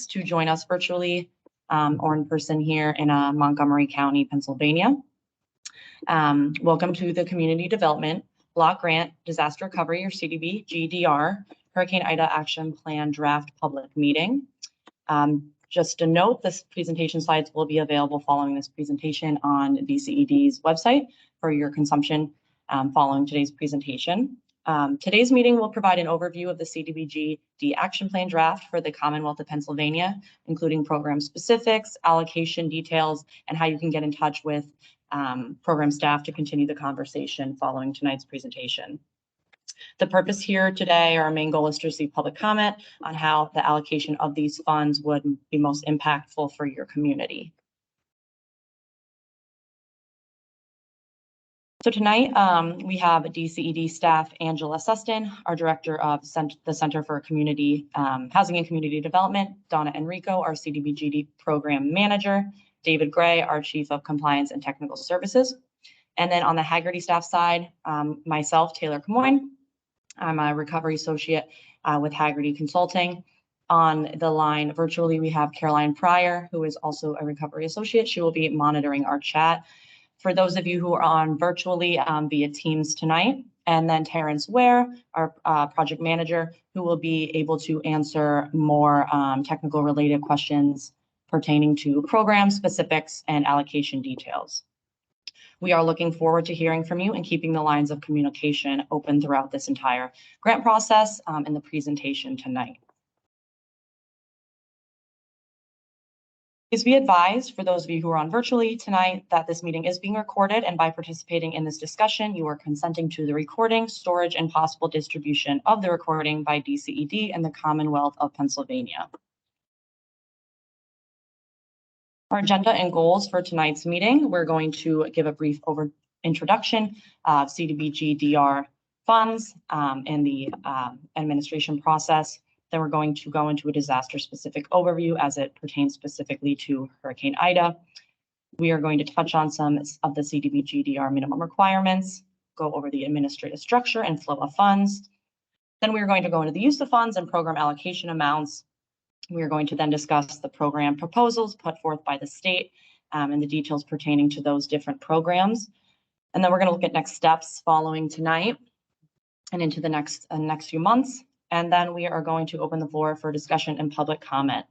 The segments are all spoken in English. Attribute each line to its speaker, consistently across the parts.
Speaker 1: to join us virtually or in person here in Montgomery County, Pennsylvania. Welcome to the Community Development Block Grant Disaster Recovery, or CDBG-DR, Hurricane Ida Action Plan Draft Public Meeting. Just a note, this presentation slides will be available following this presentation on DCED's website for your consumption following today's presentation. Today's meeting will provide an overview of the CDBG-D Action Plan draft for the Commonwealth of Pennsylvania, including program specifics, allocation details, and how you can get in touch with program staff to continue the conversation following tonight's presentation. The purpose here today, our main goal is to receive public comment on how the allocation of these funds would be most impactful for your community. So tonight we have DCED staff Angela Sustin, our director of the Center for Community Housing and Community Development, Donna Enrico, our CDBG program manager, David Gray, our chief of compliance and technical services. And then on the Hagerty staff side, myself, Taylor Camoin. I'm a recovery associate with Hagerty Consulting. On the line virtually, we have Caroline Pryor, who is also a recovery associate. She will be monitoring our chat. For those of you who are on virtually via Teams tonight, and then Terrence Ware, our project manager, who will be able to answer more technical related questions pertaining to program specifics and allocation details. We are looking forward to hearing from you and keeping the lines of communication open throughout this entire grant process and the presentation tonight. Please be advised, for those of you who are on virtually tonight, that this meeting is being recorded, and by participating in this discussion, you are consenting to the recording, storage, and possible distribution of the recording by DCED and the Commonwealth of Pennsylvania. Our agenda and goals for tonight's meeting: we're going to give a brief introduction of CDBG-DR funds and the administration process. Then we're going to go into a disaster-specific overview as it pertains specifically to Hurricane Ida. We are going to touch on some of the CDBG-DR minimum requirements, go over the administrative structure and flow of funds. Then we're going to go into the use of funds and program allocation amounts. We are going to then discuss the program proposals put forth by the state and the details pertaining to those different programs. And then we're going to look at next steps following tonight and into the next few months. And then we are going to open the floor for discussion and public comment.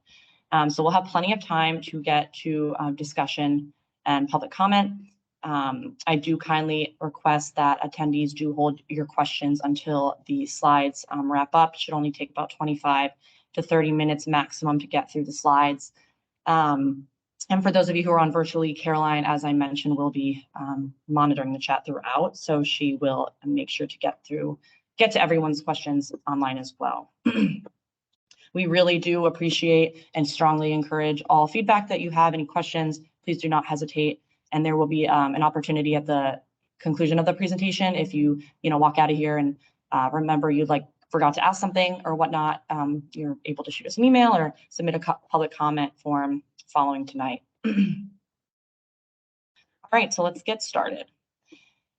Speaker 1: So we'll have plenty of time to get to discussion and public comment. I do kindly request that attendees do hold your questions until the slides wrap up. It should only take about 25 to 30 minutes maximum to get through the slides. And for those of you who are on virtually, Caroline, as I mentioned, will be monitoring the chat throughout. So she will make sure to get to everyone's questions online as well. We really do appreciate and strongly encourage all feedback that you have. Any questions, please do not hesitate. And there will be an opportunity at the conclusion of the presentation. If you walk out of here and remember you forgot to ask something or whatnot, you're able to shoot us an email or submit a public comment form following tonight. All right, so let's get started.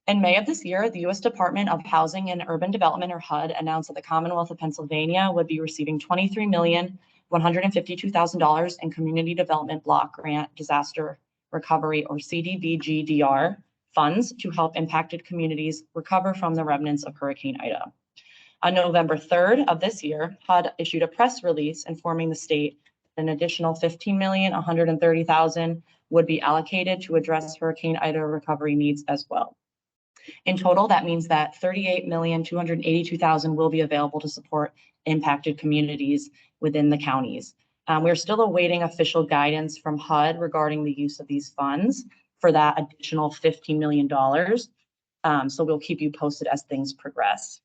Speaker 1: In May of this year, the U.S. Department of Housing and Urban Development, or HUD, announced that the Commonwealth of Pennsylvania would be receiving $23,152,000 in Community Development Block Grant Disaster Recovery, or CDBG-DR, funds to help impacted communities recover from the remnants of Hurricane Ida. On November 3rd of this year, HUD issued a press release informing the state that an additional $15,130,000 would be allocated to address Hurricane Ida recovery needs as well. In total, that means that $38,282,000 will be available to support impacted communities within the counties. We're still awaiting official guidance from HUD regarding the use of these funds for that additional $15 million. So we'll keep you posted as things progress.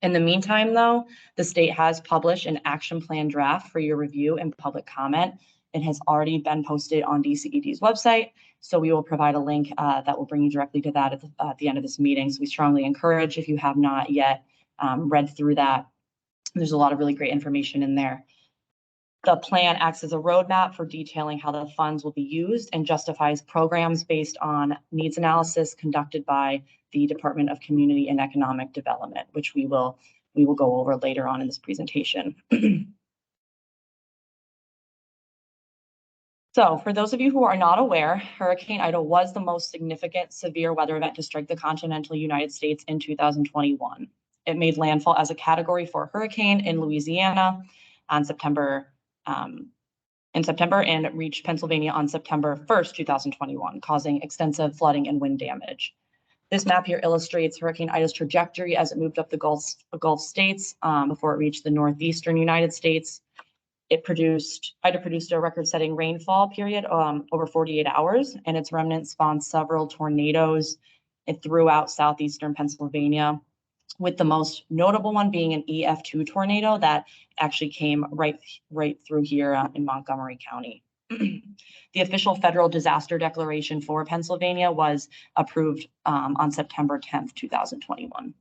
Speaker 1: In the meantime, though, the state has published an action plan draft for your review and public comment. It has already been posted on DCED's website, so we will provide a link that will bring you directly to that at the end of this meeting. So we strongly encourage, if you have not yet read through that, there's a lot of really great information in there. The plan acts as a roadmap for detailing how the funds will be used and justifies programs based on needs analysis conducted by the Department of Community and Economic Development, which we will go over later on in this presentation. So for those of you who are not aware, Hurricane Ida was the most significant severe weather event to strike the continental United States in 2021. It made landfall as a Category 4 hurricane in Louisiana on September and reached Pennsylvania on September 1st, 2021, causing extensive flooding and wind damage. This map here illustrates Hurricane Ida's trajectory as it moved up the Gulf states before it reached the northeastern United States. Ida produced a record-setting rainfall period over 48 hours, and its remnants spawned several tornadoes throughout southeastern Pennsylvania, with the most notable one being an EF2 tornado that actually came right through here in Montgomery County. The official federal disaster declaration for Pennsylvania was approved on September 10th, 2021.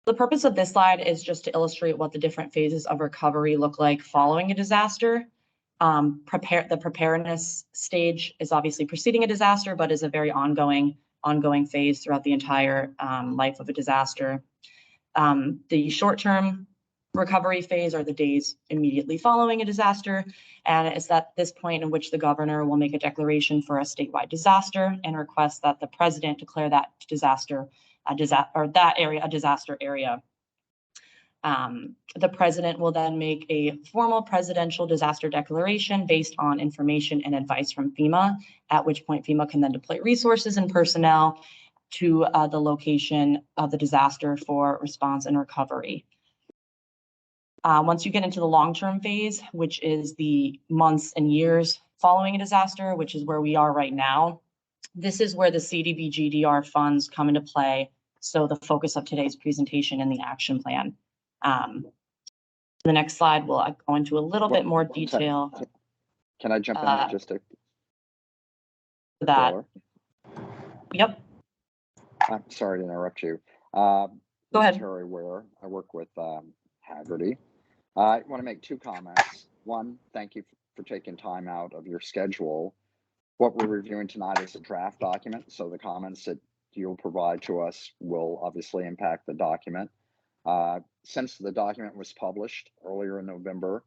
Speaker 1: The purpose of this slide is just to illustrate what the different phases of recovery look like following a disaster. The preparedness stage is obviously preceding a disaster, but is a very ongoing phase throughout the entire life of a disaster. The short-term recovery phase are the days immediately following a disaster, and it's at this point in which the governor will make a declaration for a statewide disaster and request that the president declare that disaster a disaster area. The president will then make a formal presidential disaster declaration based on information and advice from FEMA, at which point FEMA can then deploy resources and personnel to the location of the disaster for response and recovery. Once you get into the long-term phase, which is the months and years following a disaster, which is where we are right now, this is where the CDBG-DR funds come into play. So the focus of today's presentation and the action plan. The next slide will go into a little bit more detail.
Speaker 2: Can I jump in just to
Speaker 1: that?
Speaker 2: Taylor?
Speaker 1: Yep.
Speaker 2: I'm sorry to interrupt you.
Speaker 1: Go ahead.
Speaker 2: Terry Ware. I work with Haggerty. I want to make two comments. One, thank you for taking time out of your schedule. What we're reviewing tonight is a draft document, so the comments that you'll provide to us will obviously impact the document. Since the document was published earlier in November,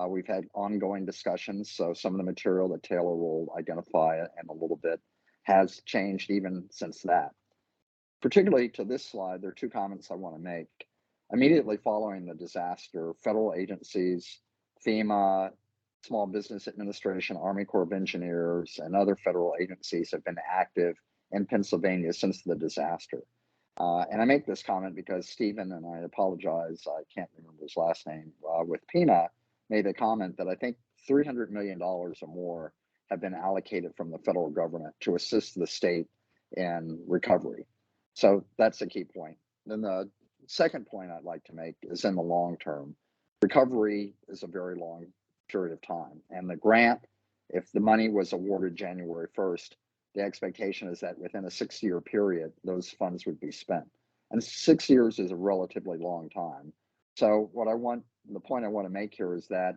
Speaker 2: we've had ongoing discussions, so some of the material that Taylor will identify in a little bit has changed even since that. Particularly to this slide, there are two comments I want to make. Immediately following the disaster, federal agencies, FEMA, Small Business Administration, Army Corps of Engineers, and other federal agencies have been active in Pennsylvania since the disaster. And I make this comment because Stephen, and I apologize, I can't remember his last name, with PINA, made a comment that I think $300 million or more have been allocated from the federal government to assist the state in recovery. So that's a key point. Then the second point I'd like to make is in the long term. Recovery is a very long period of time. And the grant, if the money was awarded January 1st, the expectation is that within a 6-year period, those funds would be spent. And 6 years is a relatively long time. So the point I want to make here is that,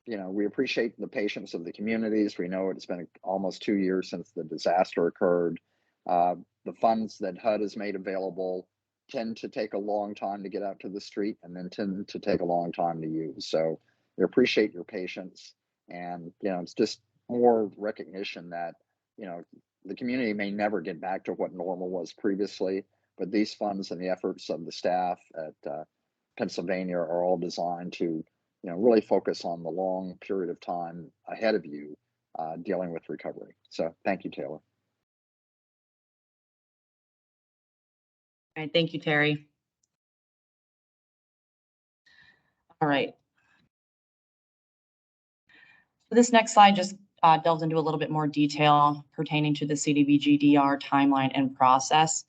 Speaker 2: we appreciate the patience of the communities. We know it's been almost 2 years since the disaster occurred. The funds that HUD has made available tend to take a long time to get out to the street and then tend to take a long time to use. So we appreciate your patience. And, it's just more recognition that, the community may never get back to what normal was previously, but these funds and the efforts of the staff at Pennsylvania are all designed to, really focus on the long period of time ahead of you dealing with recovery. So thank you, Taylor.
Speaker 1: All right, thank you, Terry. All right. So this next slide just delves into a little bit more detail pertaining to the CDBG-DR timeline and process.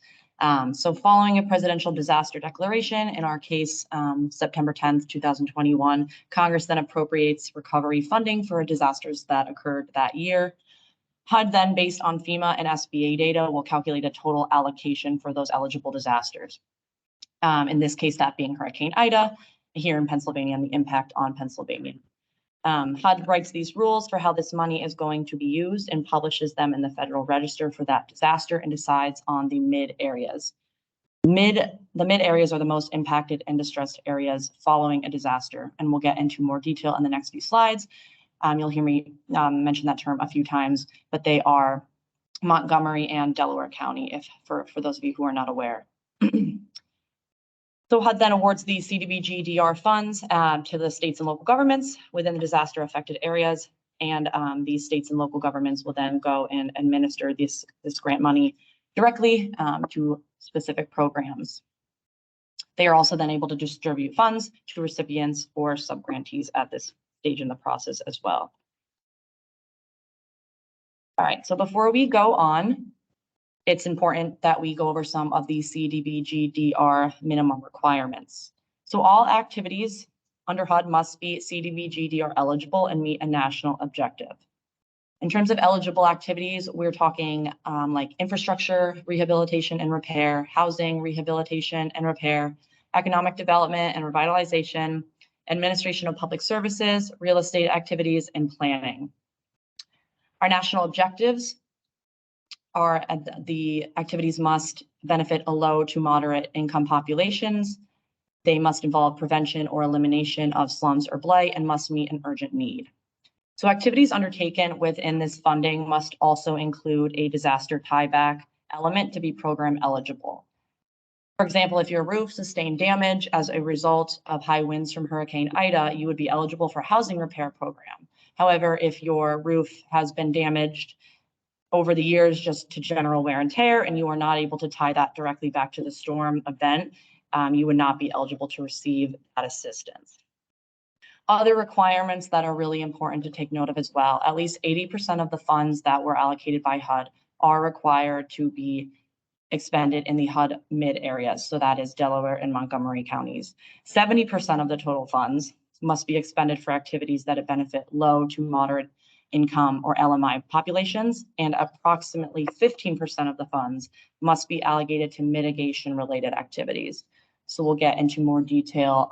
Speaker 1: So following a presidential disaster declaration, in our case, September 10th, 2021, Congress then appropriates recovery funding for disasters that occurred that year. HUD then, based on FEMA and SBA data, will calculate a total allocation for those eligible disasters. In this case, that being Hurricane Ida here in Pennsylvania and the impact on Pennsylvania. HUD writes these rules for how this money is going to be used and publishes them in the Federal Register for that disaster and decides on the mid areas. The mid areas are the most impacted and distressed areas following a disaster, and we'll get into more detail in the next few slides. You'll hear me mention that term a few times, but they are Montgomery and Delaware County, if for those of you who are not aware. So HUD then awards the CDBG-DR funds to the states and local governments within the disaster affected areas. And these states and local governments will then go and administer this grant money directly to specific programs. They are also then able to distribute funds to recipients or subgrantees at this stage in the process as well. All right, so before we go on, it's important that we go over some of the CDBG-DR minimum requirements. So all activities under HUD must be CDBG-DR eligible and meet a national objective. In terms of eligible activities, we're talking like infrastructure, rehabilitation and repair, housing, rehabilitation and repair, economic development and revitalization, administration of public services, real estate activities, and planning. Our national objectives are the activities must benefit a low to moderate income populations. They must involve prevention or elimination of slums or blight and must meet an urgent need. So activities undertaken within this funding must also include a disaster tieback element to be program eligible. For example, if your roof sustained damage as a result of high winds from Hurricane Ida, you would be eligible for a housing repair program. However, if your roof has been damaged over the years just to general wear and tear, and you are not able to tie that directly back to the storm event, you would not be eligible to receive that assistance. Other requirements that are really important to take note of as well, at least 80% of the funds that were allocated by HUD are required to be expended in the HUD mid areas. So that is Delaware and Montgomery counties. 70% of the total funds must be expended for activities that benefit low to moderate income or LMI populations, and approximately 15% of the funds must be allocated to mitigation related activities. So we'll get into more detail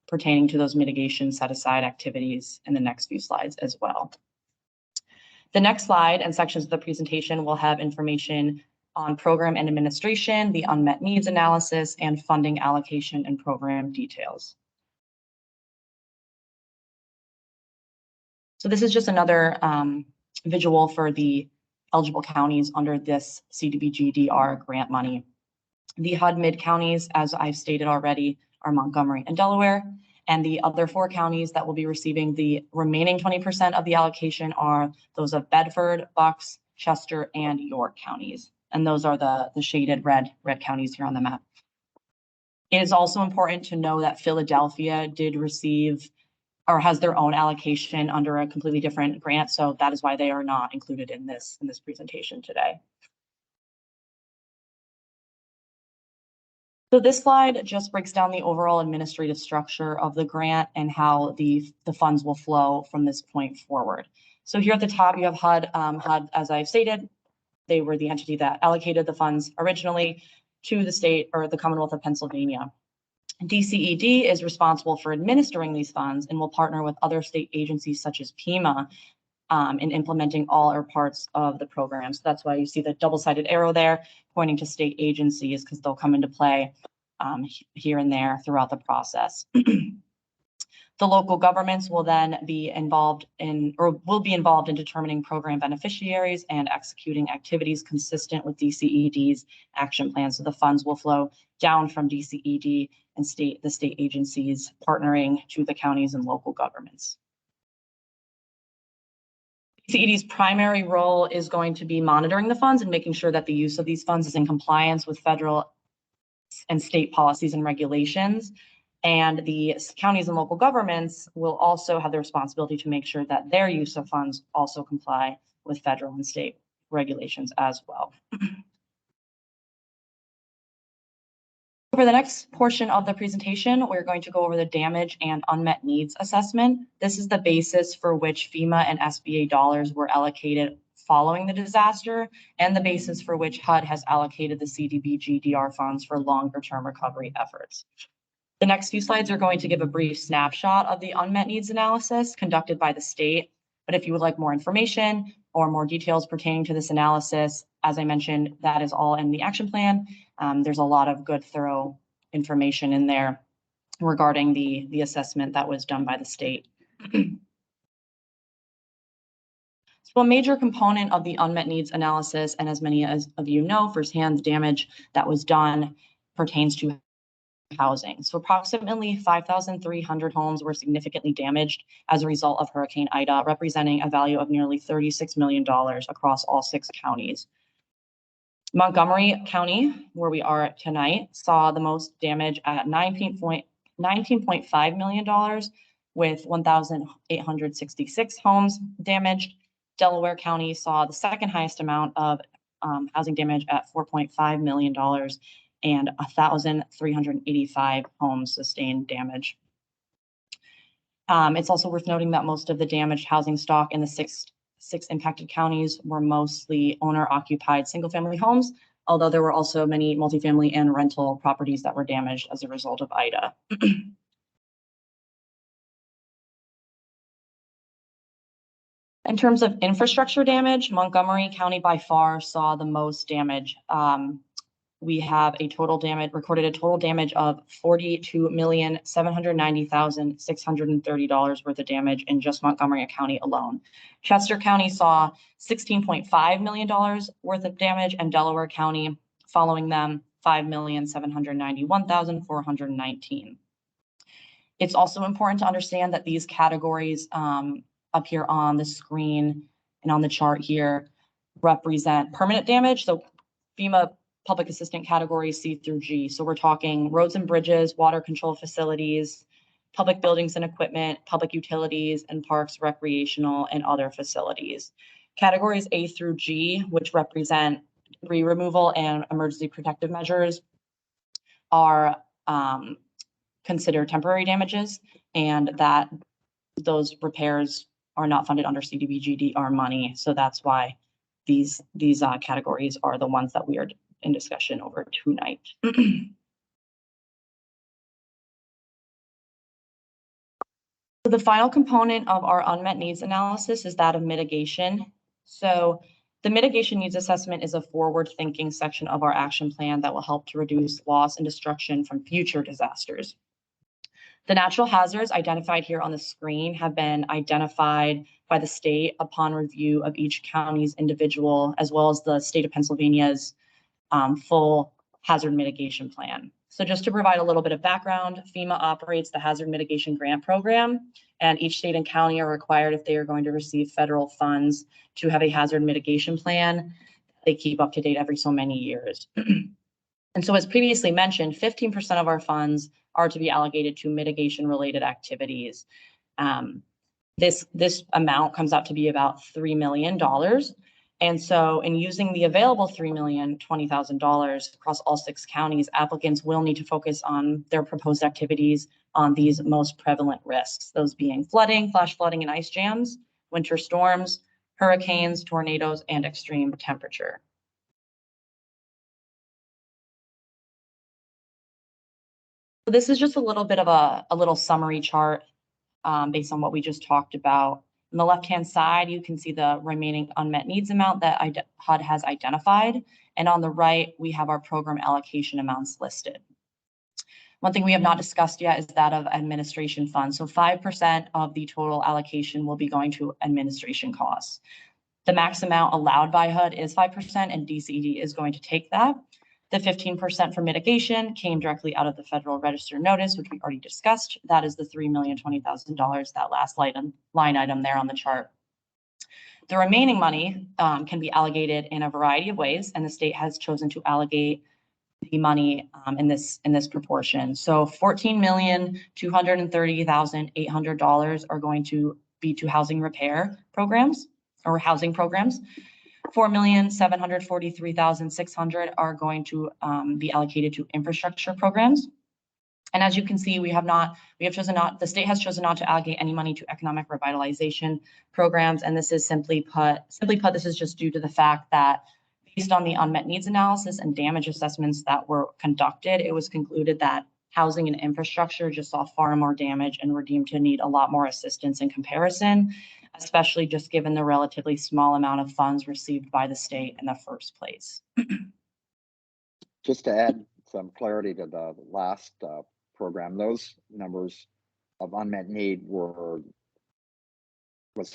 Speaker 1: pertaining to those mitigation set aside activities in the next few slides as well. The next slide and sections of the presentation will have information on program and administration, the unmet needs analysis, and funding allocation and program details. So this is just another visual for the eligible counties under this CDBG-DR grant money. The HUD mid counties, as I've stated already, are Montgomery and Delaware, and the other 4 counties that will be receiving the remaining 20% of the allocation are those of Bedford, Bucks, Chester, and York counties. And those are the shaded red counties here on the map. It is also important to know that Philadelphia did receive or has their own allocation under a completely different grant. So that is why they are not included in this presentation today. So this slide just breaks down the overall administrative structure of the grant and how the funds will flow from this point forward. So here at the top, you have HUD. HUD, as I've stated, they were the entity that allocated the funds originally to the state or the Commonwealth of Pennsylvania. DCED is responsible for administering these funds and will partner with other state agencies such as PEMA in implementing all or parts of the program. So that's why you see the double-sided arrow there pointing to state agencies, because they'll come into play here and there throughout the process. The local governments will then be involved in, or will be involved in determining program beneficiaries and executing activities consistent with DCED's action plan. So the funds will flow down from DCED and the state agencies partnering to the counties and local governments. DCED's primary role is going to be monitoring the funds and making sure that the use of these funds is in compliance with federal and state policies and regulations. And the counties and local governments will also have the responsibility to make sure that their use of funds also comply with federal and state regulations as well. For the next portion of the presentation, we're going to go over the damage and unmet needs assessment. This is the basis for which FEMA and SBA dollars were allocated following the disaster, and the basis for which HUD has allocated the CDBG-DR funds for longer-term recovery efforts. The next few slides are going to give a brief snapshot of the unmet needs analysis conducted by the state. But if you would like more information or more details pertaining to this analysis, as I mentioned, that is all in the action plan. There's a lot of good, thorough information in there regarding the assessment that was done by the state. So a major component of the unmet needs analysis, and as many of you know firsthand, the damage that was done pertains to housing. So approximately 5,300 homes were significantly damaged as a result of Hurricane Ida, representing a value of nearly $36 million across all 6 counties. Montgomery County, where we are tonight, saw the most damage at $19.5 million with 1,866 homes damaged. Delaware County saw the second highest amount of housing damage at $4.5 million and 1,385 homes sustained damage. It's also worth noting that most of the damaged housing stock in the six impacted counties were mostly owner-occupied single-family homes, although there were also many multifamily and rental properties that were damaged as a result of Ida. In terms of infrastructure damage, Montgomery County by far saw the most damage. We have recorded a total damage of $42,790,630 worth of damage in just Montgomery County alone. Chester County saw $16.5 million worth of damage, and Delaware County, following them, $5,791,419. It's also important to understand that these categories up here on the screen and on the chart here represent permanent damage. So FEMA public assistance categories C through G. So we're talking roads and bridges, water control facilities, public buildings and equipment, public utilities, and parks, recreational, and other facilities. Categories A through G, which represent debris removal and emergency protective measures, are considered temporary damages, and that those repairs are not funded under CDBG-DR money. So that's why these categories are the ones that we are in discussion over tonight. So the final component of our unmet needs analysis is that of mitigation. So the mitigation needs assessment is a forward-thinking section of our action plan that will help to reduce loss and destruction from future disasters. The natural hazards identified here on the screen have been identified by the state upon review of each county's individual, as well as the state of Pennsylvania's full hazard mitigation plan. So just to provide a little bit of background, FEMA operates the Hazard Mitigation Grant Program, and each state and county are required, if they are going to receive federal funds, to have a hazard mitigation plan. They keep up to date every so many years. And so as previously mentioned, 15% of our funds are to be allocated to mitigation-related activities. This amount comes out to be about $3 million. And so in using the available $3,020,000 across all 6 counties, applicants will need to focus on their proposed activities on these most prevalent risks, those being flooding, flash flooding and ice jams, winter storms, hurricanes, tornadoes, and extreme temperature. So this is just a little bit of a little summary chart based on what we just talked about. On the left-hand side, you can see the remaining unmet needs amount that HUD has identified. And on the right, we have our program allocation amounts listed. One thing we have not discussed yet is that of administration funds. So 5% of the total allocation will be going to administration costs. The max amount allowed by HUD is 5%, and DCD is going to take that. The 15% for mitigation came directly out of the Federal Register notice, which we already discussed. That is the $3,020,000, that last line item there on the chart. The remaining money can be allocated in a variety of ways, and the state has chosen to allocate the money in this proportion. So $14,230,800 are going to be to housing repair programs or housing programs. $4,743,600 are going to be allocated to infrastructure programs. And as you can see, the state has chosen not to allocate any money to economic revitalization programs. And this is simply put, this is just due to the fact that based on the unmet needs analysis and damage assessments that were conducted, it was concluded that housing and infrastructure just saw far more damage and were deemed to need a lot more assistance in comparison, especially just given the relatively small amount of funds received by the state in the first place.
Speaker 2: Just to add some clarity to the last program, those numbers of unmet need was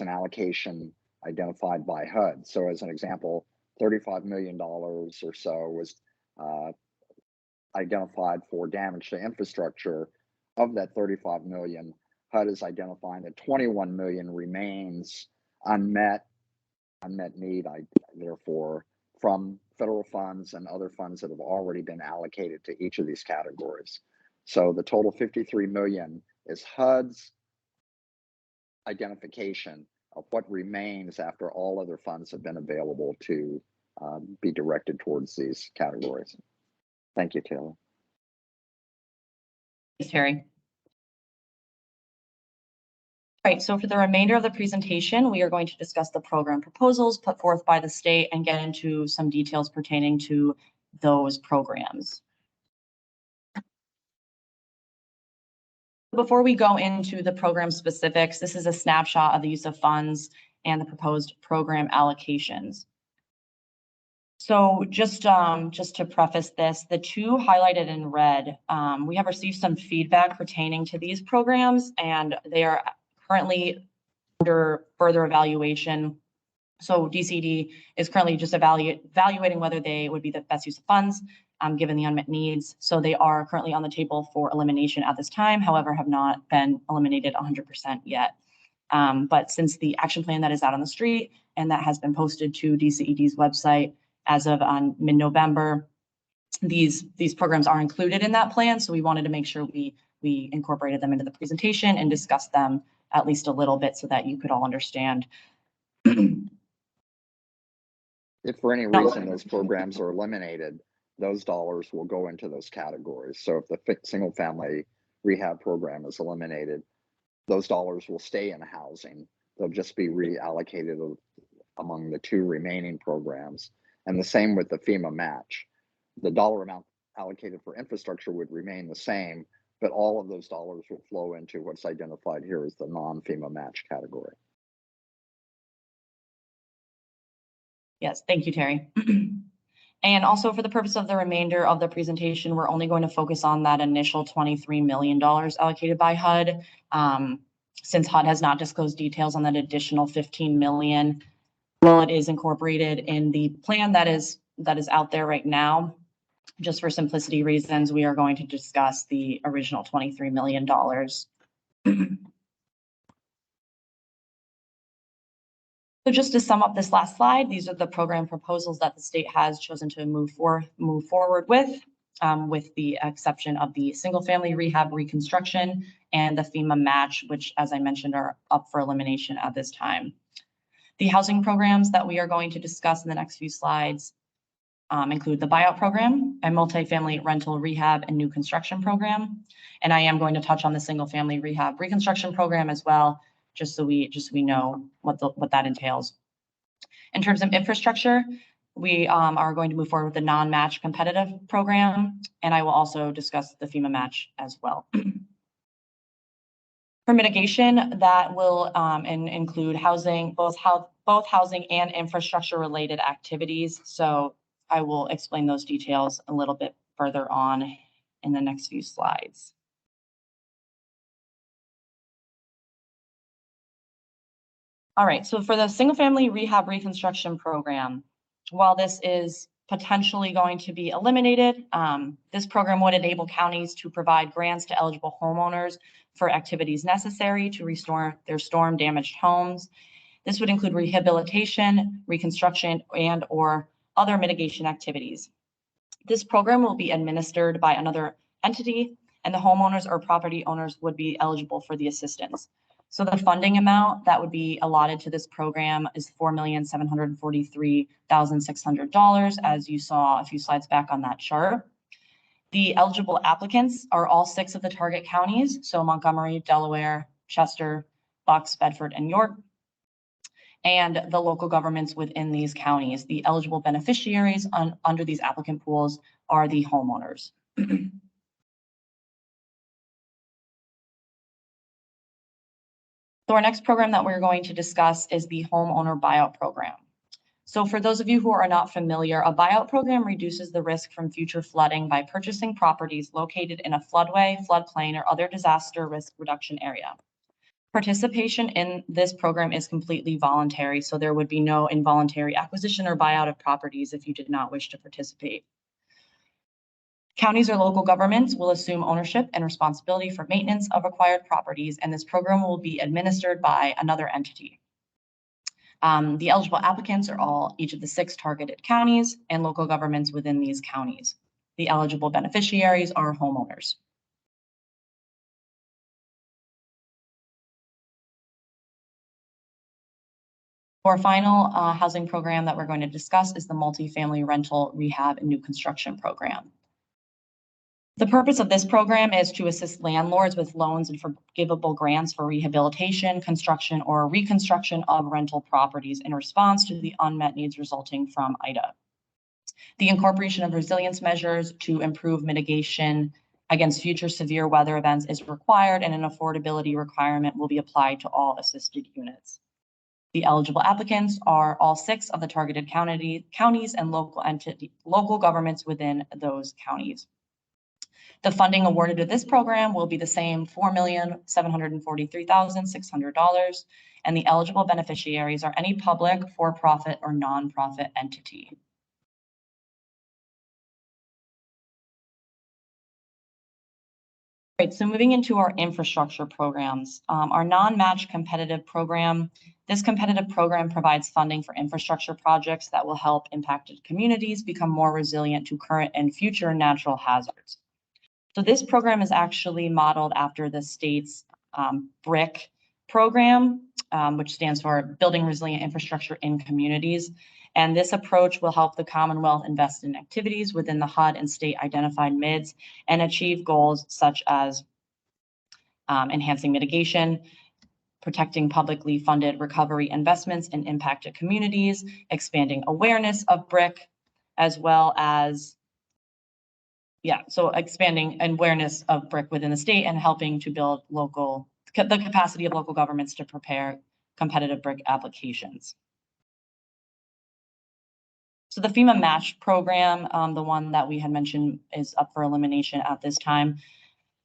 Speaker 2: an allocation identified by HUD. So as an example, $35 million or so was identified for damage to infrastructure. Of that 35 million, HUD is identifying that 21 million remains unmet need, therefore, from federal funds and other funds that have already been allocated to each of these categories. So the total 53 million is HUD's identification of what remains after all other funds have been available to be directed towards these categories. Thank you, Taylor.
Speaker 1: Thanks, Terry. All right, so for the remainder of the presentation, we are going to discuss the program proposals put forth by the state and get into some details pertaining to those programs. Before we go into the program specifics, this is a snapshot of the use of funds and the proposed program allocations. So just to preface this, the two highlighted in red, we have received some feedback pertaining to these programs, and they are currently under further evaluation. So DCD is currently just evaluating whether they would be the best use of funds, given the unmet needs. So they are currently on the table for elimination at this time, however, have not been eliminated 100% yet. But since the action plan that is out on the street and that has been posted to DCED's website as of mid-November, these programs are included in that plan. So we wanted to make sure we incorporated them into the presentation and discussed them at least a little bit so that you could all understand.
Speaker 2: If for any reason those programs are eliminated, those dollars will go into those categories. So if the single family rehab program is eliminated, those dollars will stay in housing. They'll just be reallocated among the two remaining programs. And the same with the FEMA match. The dollar amount allocated for infrastructure would remain the same, but all of those dollars will flow into what's identified here as the non-FEMA match category.
Speaker 1: Yes, thank you, Terry. And also for the purpose of the remainder of the presentation, we're only going to focus on that initial $23 million allocated by HUD. Since HUD has not disclosed details on that additional 15 million, well, it is incorporated in the plan that is out there right now. Just for simplicity reasons, we are going to discuss the original $23 million. So just to sum up this last slide, these are the program proposals that the state has chosen to move forward with the exception of the single family rehab reconstruction and the FEMA match, which, as I mentioned, are up for elimination at this time. The housing programs that we are going to discuss in the next few slides include the buyout program, a multifamily rental rehab and new construction program. And I am going to touch on the single family rehab reconstruction program as well, just so we know what that entails. In terms of infrastructure, we are going to move forward with the non-match competitive program, and I will also discuss the FEMA match as well. For mitigation, that will include housing, both housing and infrastructure related activities. So I will explain those details a little bit further on in the next few slides. All right, so for the single family rehab reconstruction program, while this is potentially going to be eliminated, this program would enable counties to provide grants to eligible homeowners for activities necessary to restore their storm damaged homes. This would include rehabilitation, reconstruction, and or other mitigation activities. This program will be administered by another entity, and the homeowners or property owners would be eligible for the assistance. So the funding amount that would be allotted to this program is $4,743,600, as you saw a few slides back on that chart. The eligible applicants are all 6 of the target counties, so Montgomery, Delaware, Chester, Bucks, Bedford, and York, and the local governments within these counties. The eligible beneficiaries under these applicant pools are the homeowners. So our next program that we're going to discuss is the homeowner buyout program. So for those of you who are not familiar, a buyout program reduces the risk from future flooding by purchasing properties located in a floodway, floodplain, or other disaster risk reduction area. Participation in this program is completely voluntary, so there would be no involuntary acquisition or buyout of properties if you did not wish to participate. Counties or local governments will assume ownership and responsibility for maintenance of acquired properties, and this program will be administered by another entity. The eligible applicants are each of the 6 targeted counties and local governments within these counties. The eligible beneficiaries are homeowners. Our final housing program that we're going to discuss is the multifamily rental rehab and new construction program. The purpose of this program is to assist landlords with loans and forgivable grants for rehabilitation, construction, or reconstruction of rental properties in response to the unmet needs resulting from Ida. The incorporation of resilience measures to improve mitigation against future severe weather events is required, and an affordability requirement will be applied to all assisted units. The eligible applicants are all 6 of the targeted counties and local governments within those counties. The funding awarded to this program will be the same $4,743,600, and the eligible beneficiaries are any public, for-profit, or nonprofit entity. Right, so moving into our infrastructure programs, our non-match competitive program. This competitive program provides funding for infrastructure projects that will help impacted communities become more resilient to current and future natural hazards. So this program is actually modeled after the state's BRIC program, which stands for Building Resilient Infrastructure in Communities. And this approach will help the Commonwealth invest in activities within the HUD and state identified MIDs and achieve goals such as enhancing mitigation, protecting publicly funded recovery investments in impacted communities, expanding awareness of BRIC, as well as expanding awareness of BRIC within the state and helping to build the capacity of local governments to prepare competitive BRIC applications. So the FEMA match program, the one that we had mentioned, is up for elimination at this time.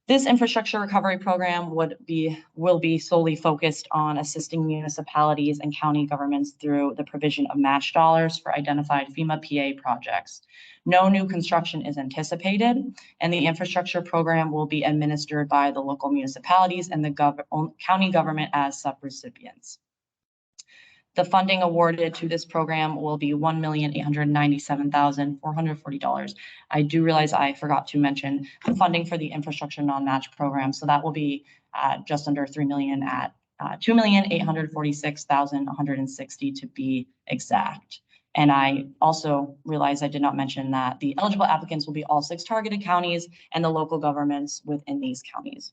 Speaker 1: This infrastructure recovery program will be solely focused on assisting municipalities and county governments through the provision of match dollars for identified FEMA PA projects. No new construction is anticipated, and the infrastructure program will be administered by the local municipalities and the county government as subrecipients. The funding awarded to this program will be $1,897,440. I do realize I forgot to mention the funding for the infrastructure non-match program. So that will be just under $3 million at $2,846,160 to be exact. And I also realized I did not mention that the eligible applicants will be all 6 targeted counties and the local governments within these counties.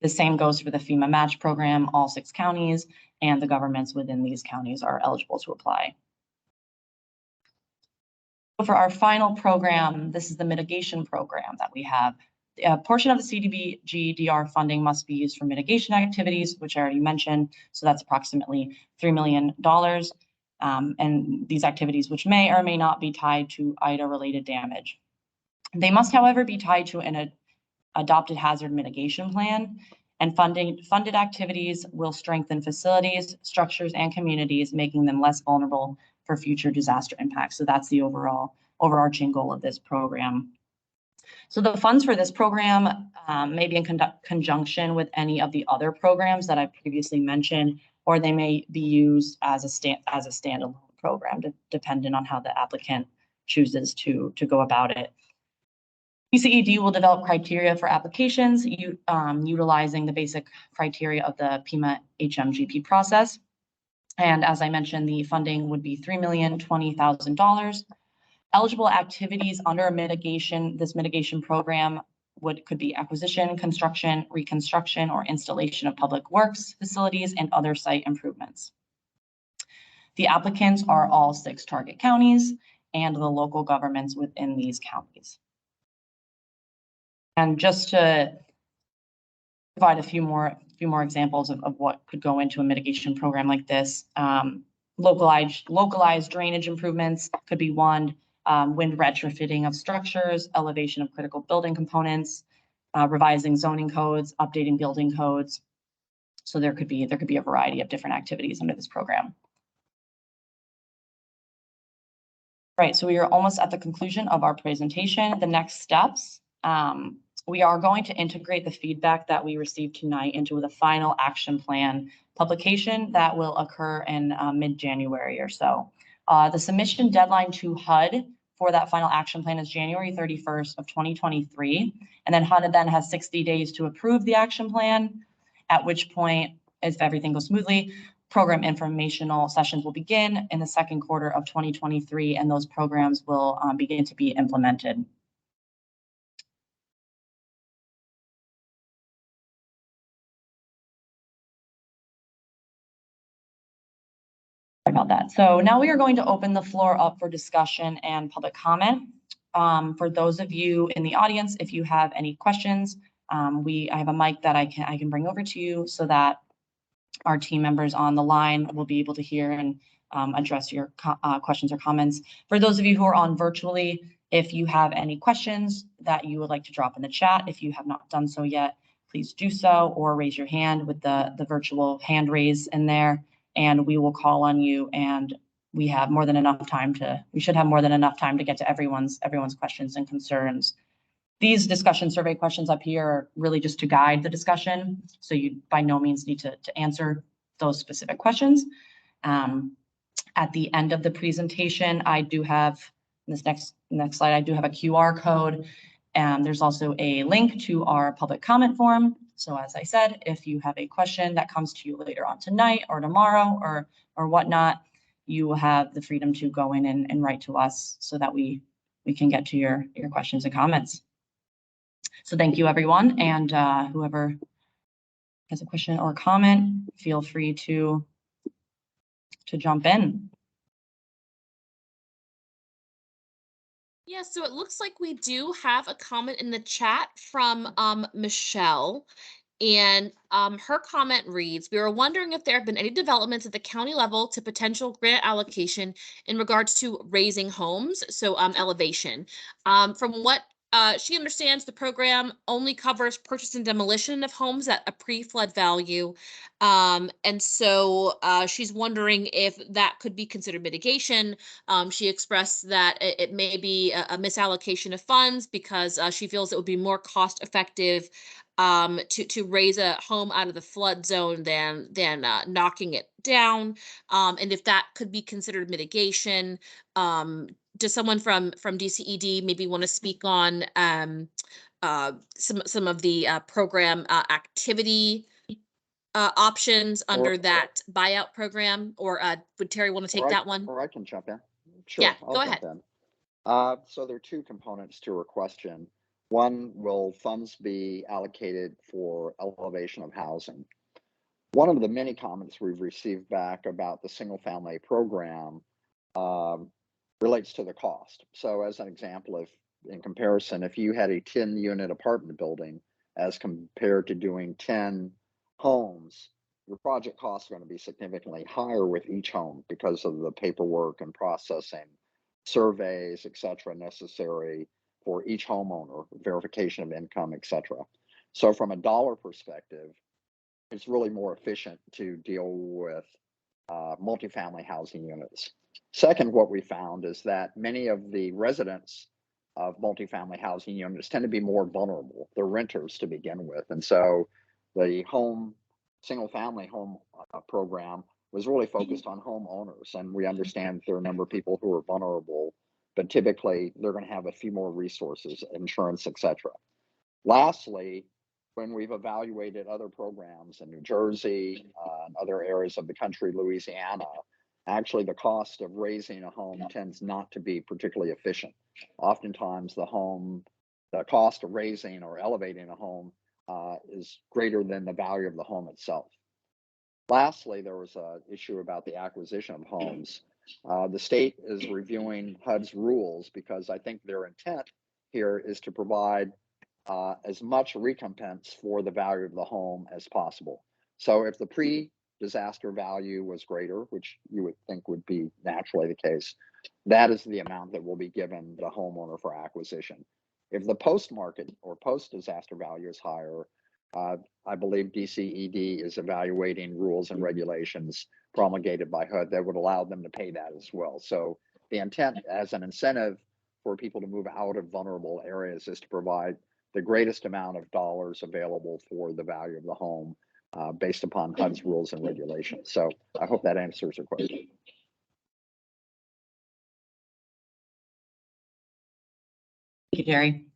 Speaker 1: The same goes for the FEMA match program. All 6 counties and the governments within these counties are eligible to apply. For our final program, this is the mitigation program that we have. A portion of the CDBG-DR funding must be used for mitigation activities, which I already mentioned. So that's approximately $3 million. And these activities, which may or may not be tied to Ida-related damage. They must, however, be tied to an adopted hazard mitigation plan, and funded activities will strengthen facilities, structures, and communities, making them less vulnerable for future disaster impacts. So that's the overarching goal of this program. So the funds for this program may be in conjunction with any of the other programs that I previously mentioned, or they may be used as a standalone program, depending on how the applicant chooses to go about it. PCED will develop criteria for applications utilizing the basic criteria of the PEMA HMGP process. And as I mentioned, the funding would be $3,020,000. Eligible activities under this mitigation program could be acquisition, construction, reconstruction, or installation of public works facilities and other site improvements. The applicants are all 6 target counties and the local governments within these counties. And just to provide a few more examples of what could go into a mitigation program like this, localized drainage improvements could be one, wind retrofitting of structures, elevation of critical building components, revising zoning codes, updating building codes. So there could be a variety of different activities under this program. Right, so we are almost at the conclusion of our presentation. The next steps, we are going to integrate the feedback that we received tonight into the final action plan publication that will occur in mid-January or so. The submission deadline to HUD for that final action plan is January 31st of 2023. And then HUD then has 60 days to approve the action plan, at which point, if everything goes smoothly, program informational sessions will begin in the second quarter of 2023, and those programs will begin to be implemented. Sorry about that. So now we are going to open the floor up for discussion and public comment. For those of you in the audience, if you have any questions, I have a mic that I can bring over to you so that our team members on the line will be able to hear and address your questions or comments. For those of you who are on virtually, if you have any questions that you would like to drop in the chat, if you have not done so yet, please do so, or raise your hand with the virtual hand raise in there, and we will call on you. And we have more than enough time we should have more than enough time to get to everyone's questions and concerns. These discussion survey questions up here are really just to guide the discussion. So you by no means need to answer those specific questions. At the end of the presentation, I do have this next slide, I do have a QR code. And there's also a link to our public comment form. So as I said, if you have a question that comes to you later on tonight or tomorrow or whatnot, you will have the freedom to go in and write to us so that we can get to your questions and comments. So thank you, everyone. And whoever has a question or comment, feel free to jump in.
Speaker 3: Yeah, so it looks like we do have a comment in the chat from Michelle. And her comment reads, we were wondering if there have been any developments at the county level to potential grant allocation in regards to raising homes, so elevation. From what she understands, the program only covers purchase and demolition of homes at a pre-flood value. And so she's wondering if that could be considered mitigation. She expressed that it may be a misallocation of funds because she feels it would be more cost effective to raise a home out of the flood zone than knocking it down. And if that could be considered mitigation. Does someone from DCED maybe want to speak on some of the program activity options under that buyout program, or would Terry want to take that one?
Speaker 2: Or I can jump in. Sure,
Speaker 3: Yeah,
Speaker 2: I'll
Speaker 3: go
Speaker 2: jump
Speaker 3: ahead.
Speaker 2: in. So there are two components to her question. One, will funds be allocated for elevation of housing? One of the many comments we've received back about the single family program relates to the cost. So as an example, in comparison, if you had a 10-unit apartment building as compared to doing 10 homes, your project costs are going to be significantly higher with each home because of the paperwork and processing, surveys, etc., necessary for each homeowner, verification of income, etc. So from a dollar perspective, it's really more efficient to deal with multifamily housing units. Second, what we found is that many of the residents of multifamily housing units tend to be more vulnerable. They're renters to begin with. And so the single family home program was really focused on homeowners. And we understand there are a number of people who are vulnerable, but typically they're going to have a few more resources, insurance, etc. Lastly, when we've evaluated other programs in New Jersey and other areas of the country, Louisiana, actually the cost of raising a home tends not to be particularly efficient. Oftentimes the cost of raising or elevating a home is greater than the value of the home itself. Lastly, there was an issue about the acquisition of homes. The state is reviewing HUD's rules because I think their intent here is to provide as much recompense for the value of the home as possible. So if the pre-disaster value was greater, which you would think would be naturally the case, that is the amount that will be given the homeowner for acquisition. If the post market or post disaster value is higher, I believe DCED is evaluating rules and regulations promulgated by HUD that would allow them to pay that as well. So the intent as an incentive for people to move out of vulnerable areas is to provide the greatest amount of dollars available for the value of the home based upon HUD's rules and regulations. So I hope that answers your question.
Speaker 1: Thank you, Terry.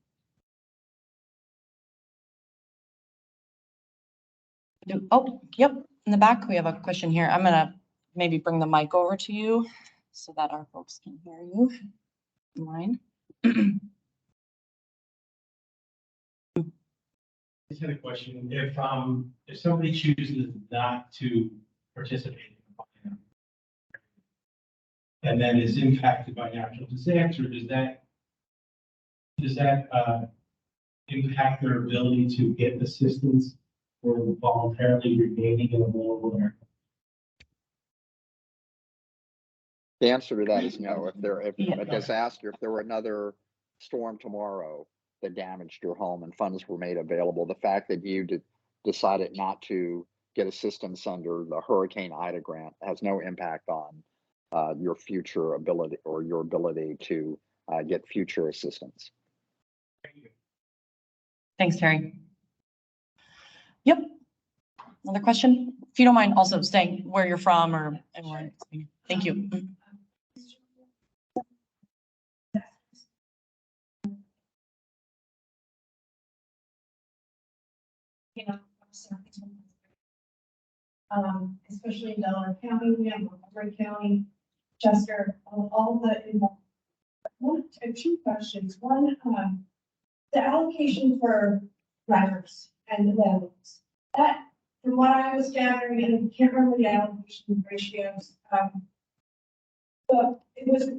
Speaker 1: Oh, yep, in the back, we have a question here. I'm gonna maybe bring the mic over to you so that our folks can hear you in line.
Speaker 4: I just had a question. If somebody chooses not to participate in the plan and then is impacted by natural disaster, does that impact their ability to get assistance for voluntarily remaining in a vulnerable area?
Speaker 2: The answer to that is no. If a disaster, if there were another storm tomorrow that damaged your home and funds were made available, the fact that you decided not to get assistance under the Hurricane Ida grant has no impact on your future ability or your ability to get future assistance.
Speaker 4: Thank you.
Speaker 1: Thanks, Terry. Yep. Another question? If you don't mind also saying where you're from or anywhere. Thank you.
Speaker 5: Especially in Delaware County, we have Montgomery County, Chester, all the two questions. One, the allocation for renters and landlords. That, from what I was gathering, and I can't remember the allocation ratios, but it was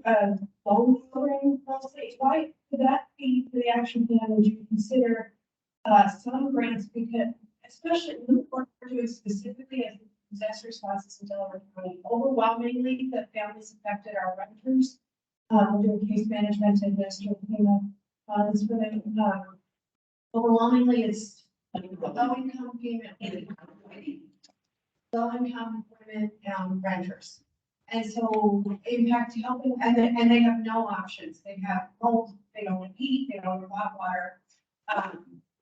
Speaker 5: loan program mostly. Why could that be for the action plan? Would you consider some grants, because especially what we're doing specifically as disaster responses in Delaware County, overwhelmingly the families affected are renters. We're doing case management and administering payment funds for them. Overwhelmingly, it's low income payment, low income women, renters. And so impact helping, and they have no options. They have mold, they don't heat, they don't have hot water,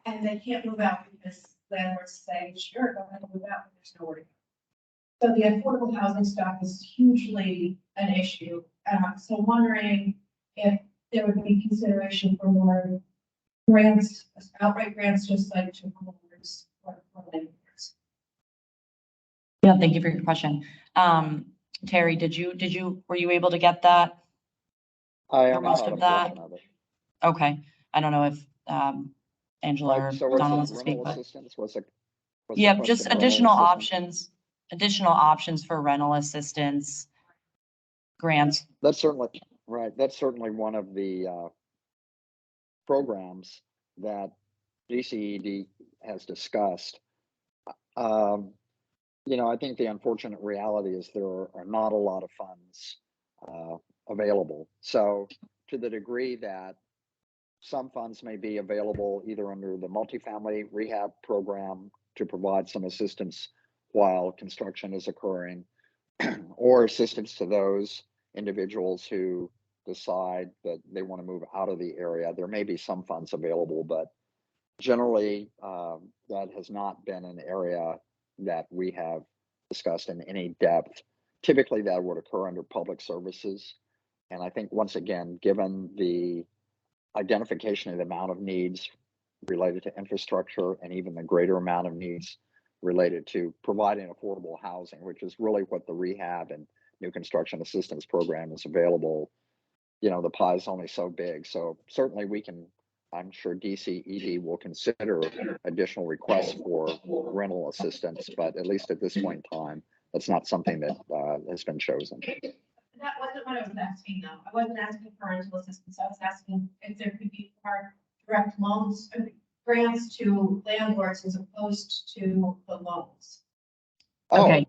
Speaker 5: and they can't move out because landlords say, sure, go ahead and move out, but there's nowhere to go. So the affordable housing stock is hugely an issue. So wondering if there would be consideration for more grants, outright grants, just like to homeowners or landlords.
Speaker 1: Yeah, thank you for your question. Terry, were you able to get that?
Speaker 2: I
Speaker 1: Or most of that? Okay. I don't know if Angela or Donna wants to speak, but yeah, just additional options for rental assistance grants.
Speaker 2: That's certainly right. That's certainly one of the programs that DCED has discussed. I think the unfortunate reality is there are not a lot of funds available. So to the degree that some funds may be available either under the multifamily rehab program to provide some assistance while construction is occurring, or assistance to those individuals who decide that they want to move out of the area. There may be some funds available, but generally that has not been an area that we have discussed in any depth. Typically that would occur under public services. And I think once again, given the identification of the amount of needs related to infrastructure and even the greater amount of needs related to providing affordable housing, which is really what the rehab and new construction assistance program is available, the pie is only so big. So certainly I'm sure DCED will consider additional requests for rental assistance, but at least at this point in time, that's not something that has been chosen.
Speaker 5: That wasn't what I was asking, though. I wasn't asking for rental assistance. I was asking if there could be more direct loans, grants to landlords as opposed to the loans.
Speaker 1: Okay.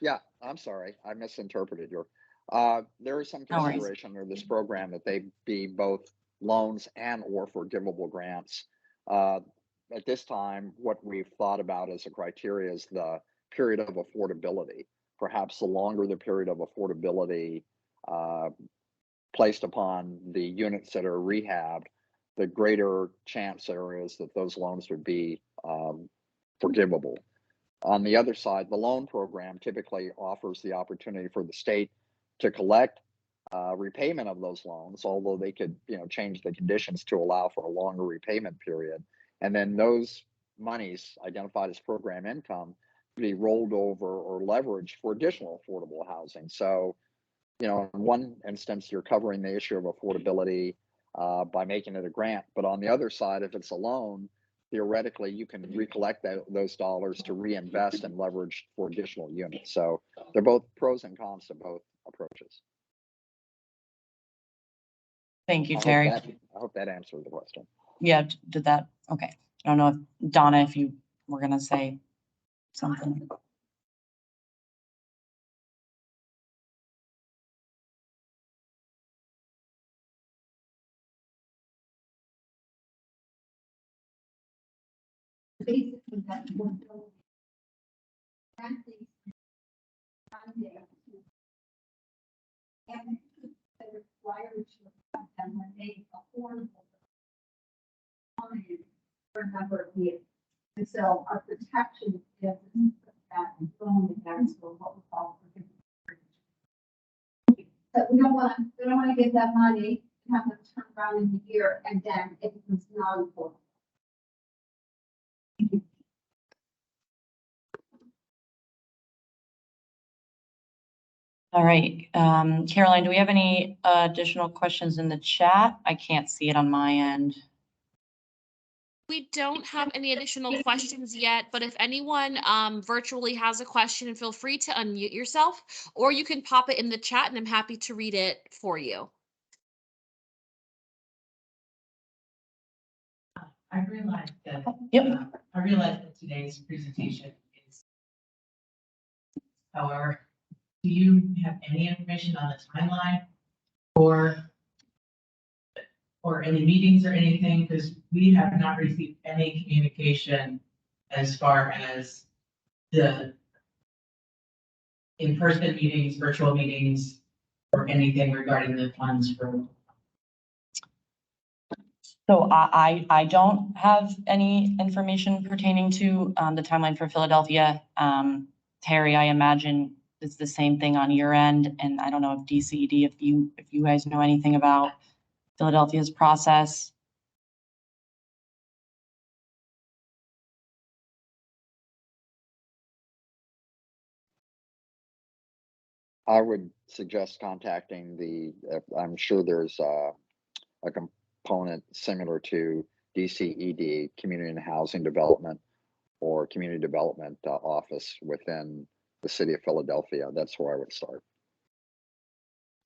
Speaker 2: Yeah. I'm sorry. I misinterpreted your. There is some
Speaker 1: No worries.
Speaker 2: consideration under this program that they be both loans and or forgivable grants. At this time, what we've thought about as a criteria is the period of affordability. Perhaps the longer the period of affordability placed upon the units that are rehabbed, the greater chance there is that those loans would be forgivable. On the other side, the loan program typically offers the opportunity for the state to collect repayment of those loans, although they could, change the conditions to allow for a longer repayment period. And then those monies identified as program income be rolled over or leveraged for additional affordable housing. So, in one instance, you're covering the issue of affordability by making it a grant. But on the other side, if it's a loan, theoretically, you can recollect those dollars to reinvest and leverage for additional units. So they're both pros and cons to both approaches.
Speaker 1: Thank you, Terry.
Speaker 2: I hope that answered the question.
Speaker 1: Yeah, did that? Okay. I don't know if Donna, if you were gonna say something.
Speaker 5: Basically, that's one building. Frankly, Sunday, and they're required to have them when they affordable time for a number of years. And so our protection is that loan against what we call but we don't want to give that money and have them turn around in a year and then it becomes non-affordable.
Speaker 1: All right, Caroline, do we have any additional questions in the chat? I can't see it on my end.
Speaker 3: We don't have any additional questions yet, but if anyone virtually has a question, feel free to unmute yourself, or you can pop it in the chat and I'm happy to read it for you.
Speaker 6: I realize that,
Speaker 1: Yep.
Speaker 6: I realize that today's presentation is, however, do you have any information on the timeline or any meetings or anything? Because we have not received any communication as far as the in-person meetings, virtual meetings, or anything regarding the funds for.
Speaker 1: So I don't have any information pertaining to the timeline for Philadelphia. Terry, I imagine it's the same thing on your end, and I don't know if DCED, if you guys know anything about Philadelphia's process.
Speaker 2: I would suggest contacting I'm sure there's a component similar to DCED, Community and Housing Development, or Community Development Office within the city of Philadelphia. That's where I would start.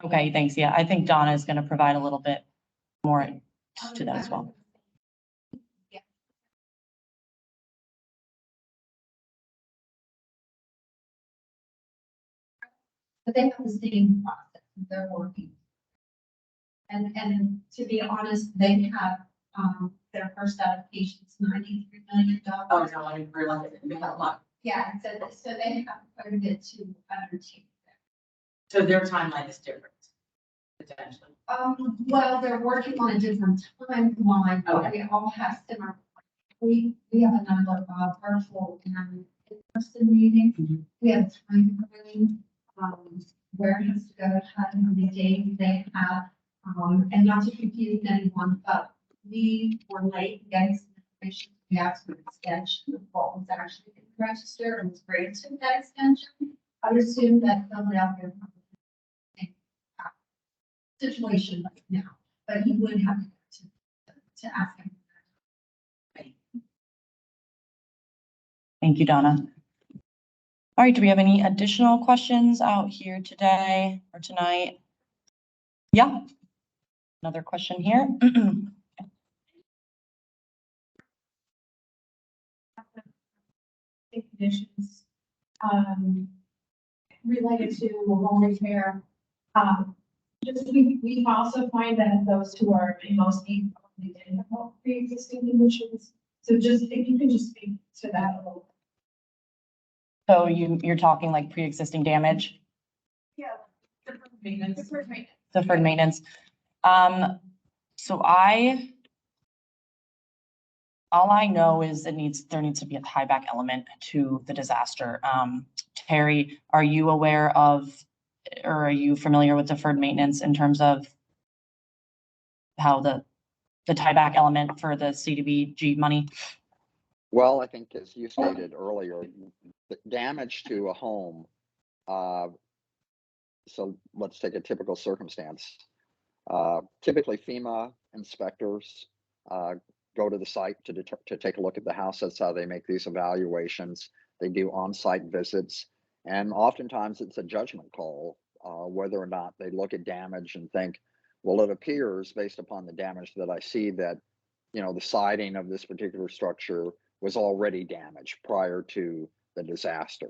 Speaker 1: Okay, thanks. Yeah, I think Donna is going to provide a little bit more to that as well.
Speaker 5: But they have the same process, they're working. And to be honest, they have, their first allocation's $93 million.
Speaker 6: Oh, no, I didn't realize it. We had a lot.
Speaker 5: Yeah, so they have quite a bit to undertake.
Speaker 6: So their timeline is different, potentially.
Speaker 5: Well, they're working on a different timeline, but
Speaker 6: Okay.
Speaker 5: we all have similar. We have a number of virtual and in-person meetings.
Speaker 6: Mhm.
Speaker 5: We have time frame, where it has to go, how many days they have, and not to confuse anyone, but we were late getting some information. We asked for an extension of what was actually in the register and was granted that extension. I would assume that Philadelphia situation right now, but you would have to ask him.
Speaker 1: Thank you, Donna. All right, do we have any additional questions out here today or tonight? Yeah. Another question here.
Speaker 5: Conditions, related to home repair. Just, we also find that those who are in most need probably didn't have pre-existing conditions. So just, if you can just speak to that a little.
Speaker 1: So you're talking like pre-existing damage,
Speaker 5: Yeah.
Speaker 6: Maintenance.
Speaker 1: deferred maintenance. So all I know is there needs to be a tieback element to the disaster. Terry, are you aware of, or are you familiar with deferred maintenance in terms of how the tieback element for the CDBG money?
Speaker 2: Well, I think as you stated earlier, the damage to a home, so let's take a typical circumstance. Typically FEMA inspectors go to the site to take a look at the house. That's how they make these evaluations. They do on-site visits, and oftentimes it's a judgment call whether or not they look at damage and think, well, it appears based upon the damage that I see that, you know, the siding of this particular structure was already damaged prior to the disaster,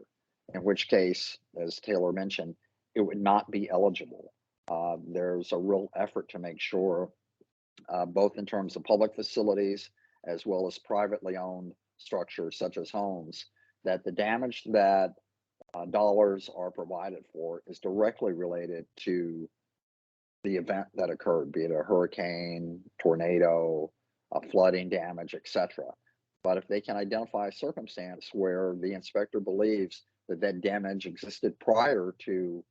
Speaker 2: in which case, as Taylor mentioned, it would not be eligible. There's a real effort to make sure, both in terms of public facilities as well as privately owned structures such as homes, that the damage that dollars are provided for is directly related to the event that occurred, be it a hurricane, tornado, flooding damage, etc. But if they can identify a circumstance where the inspector believes that that damage existed prior to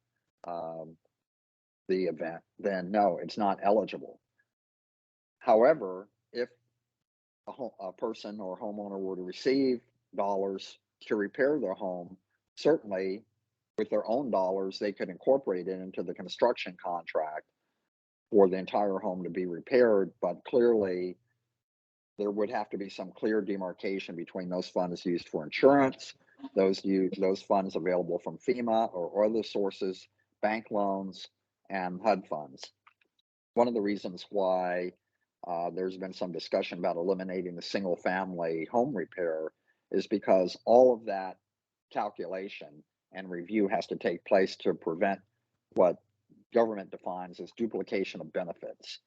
Speaker 2: the event, then no, it's not eligible. However, if a person or homeowner were to receive dollars to repair their home, certainly with their own dollars, they could incorporate it into the construction contract for the entire home to be repaired. But clearly, there would have to be some clear demarcation between those funds used for insurance, those funds available from FEMA or other sources, bank loans, and HUD funds. One of the reasons why there's been some discussion about eliminating the single family home repair is because all of that calculation and review has to take place to prevent what government defines as duplication of benefits.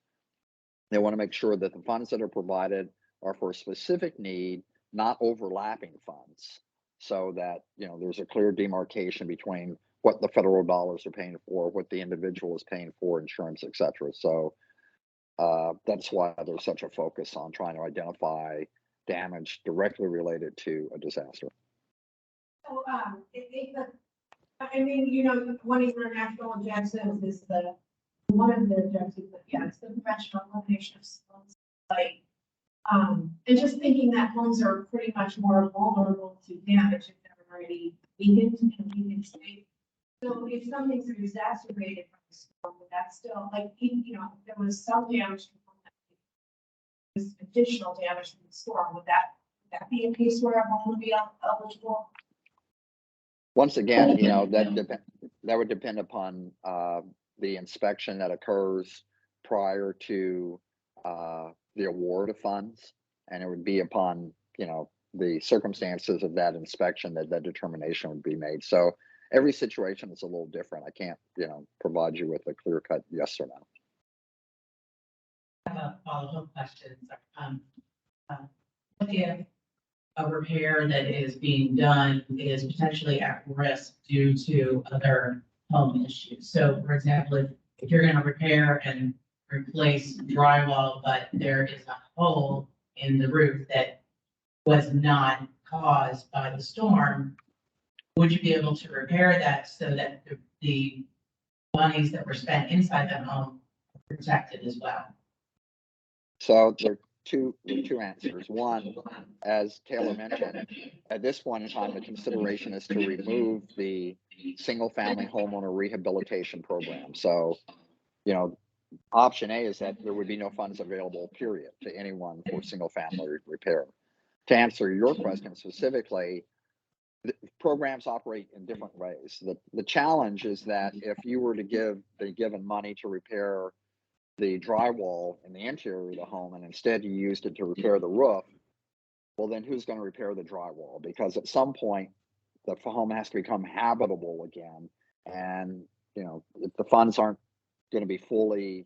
Speaker 2: They want to make sure that the funds that are provided are for a specific need, not overlapping funds, so that, you know, there's a clear demarcation between what the federal dollars are paying for, what the individual is paying for, insurance, etc. So that's why there's such a focus on trying to identify damage directly related to a disaster.
Speaker 5: So, I mean, you know, one of your national objectives is one of the objectives, but yeah, it's the prevention or elimination of slums. Like, and just thinking that homes are pretty much more vulnerable to damage if they're already weakened and weakened state. So if something's exacerbated from the storm, would that still, like, you know, there was some damage from this additional damage from the storm, would that be a case where a home would be eligible?
Speaker 2: Once again, you know, that would depend upon the inspection that occurs prior to the award of funds, and it would be upon, you know, the circumstances of that inspection that that determination would be made. So every situation is a little different. I can't, you know, provide you with a clear-cut yes or no.
Speaker 6: I have a follow-up question. What if a repair that is being done is potentially at risk due to other home issues? So for example, if you're going to repair and replace drywall, but there is a hole in the roof that was not caused by the storm, would you be able to repair that so that the monies that were spent inside that home are protected as well?
Speaker 2: So there are two answers. One, as Taylor mentioned, at this point in time, the consideration is to remove the single family homeowner rehabilitation program. So, you know, option A is that there would be no funds available, period, to anyone for single family repair. To answer your question specifically, the programs operate in different ways. The challenge is that if you were to give the given money to repair the drywall in the interior of the home and instead you used it to repair the roof, well, then who's going to repair the drywall? Because at some point the home has to become habitable again. And, you know, if the funds aren't going to be fully,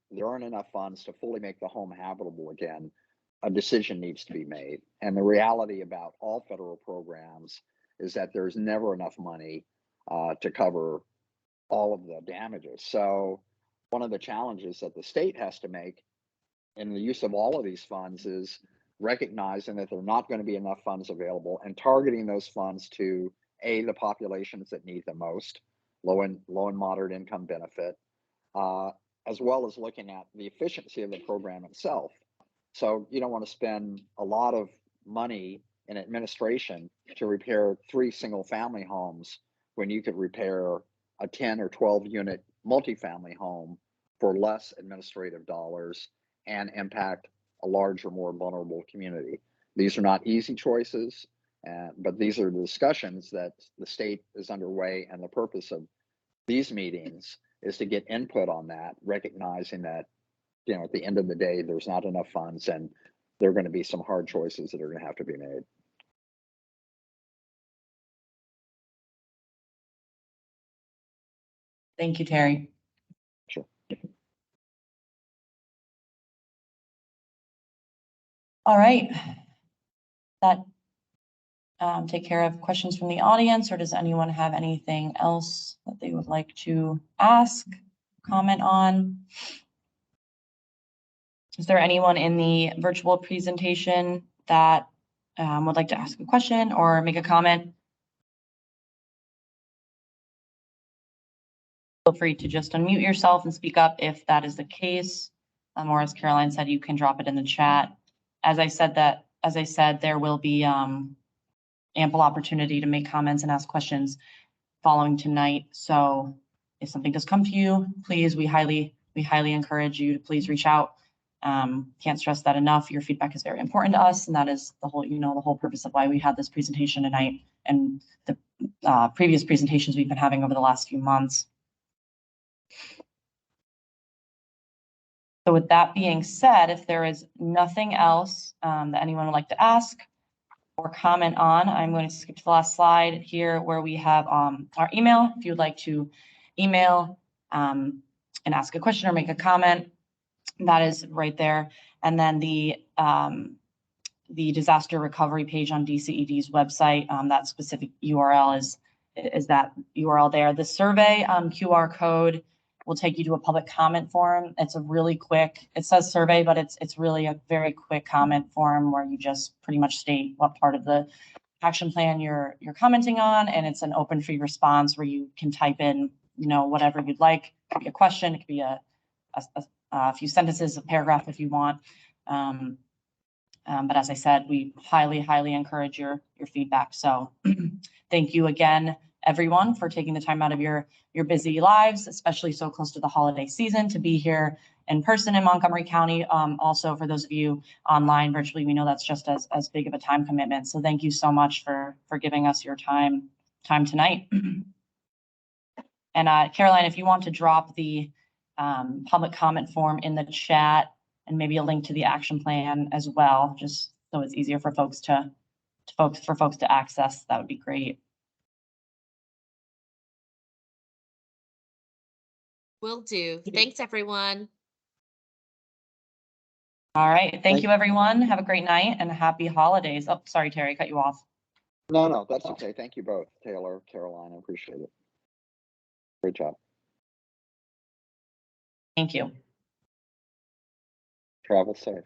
Speaker 2: there aren't enough funds to fully make the home habitable again, a decision needs to be made. And the reality about all federal programs is that there's never enough money to cover all of the damages. So one of the challenges that the state has to make in the use of all of these funds is recognizing that there are not going to be enough funds available and targeting those funds to the populations that need the most, low and moderate income benefit, as well as looking at the efficiency of the program itself. So you don't want to spend a lot of money in administration to repair 3 single family homes when you could repair a 10 or 12 unit multifamily home for less administrative dollars and impact a larger, more vulnerable community. These are not easy choices, but these are the discussions that the state is underway, and the purpose of these meetings is to get input on that, recognizing that, at the end of the day, there's not enough funds and there are going to be some hard choices that are going to have to be made.
Speaker 1: Thank you, Terry.
Speaker 2: Sure.
Speaker 1: All right. That take care of questions from the audience, or does anyone have anything else that they would like to ask, comment on? Is there anyone in the virtual presentation that would like to ask a question or make a comment? Feel free to just unmute yourself and speak up if that is the case. Or as Caroline said, you can drop it in the chat. As I said, there will be ample opportunity to make comments and ask questions following tonight. So if something does come to you, please, we highly encourage you to please reach out. Can't stress that enough. Your feedback is very important to us, and that is the whole purpose of why we had this presentation tonight and the previous presentations we've been having over the last few months. So with that being said, if there is nothing else that anyone would like to ask or comment on, I'm going to skip to the last slide here where we have our email. If you would like to email and ask a question or make a comment, that is right there. And then the disaster recovery page on DCED's website, that specific URL is that URL there. The survey QR code will take you to a public comment form. It's a really quick, it says survey, but it's really a very quick comment form where you just pretty much state what part of the action plan you're commenting on, and it's an open free response where you can type in, whatever you'd like. It could be a question, it could be a few sentences, a paragraph if you want. But as I said, we highly encourage your feedback. So thank you again, everyone, for taking the time out of your busy lives, especially so close to the holiday season, to be here in person in Montgomery County. Also, for those of you online virtually, we know that's just as big of a time commitment. So thank you so much for giving us your time tonight. And Caroline, if you want to drop the public comment form in the chat and maybe a link to the action plan as well, just so it's easier for folks to access, that would be great.
Speaker 3: Will do. Thanks, everyone.
Speaker 1: All right. Thank you, everyone. Have a great night and happy holidays. Oh, sorry, Terry, I cut you off.
Speaker 2: No, that's okay. Thank you both, Taylor, Caroline. I appreciate it. Great job.
Speaker 1: Thank you.
Speaker 2: Travel safe.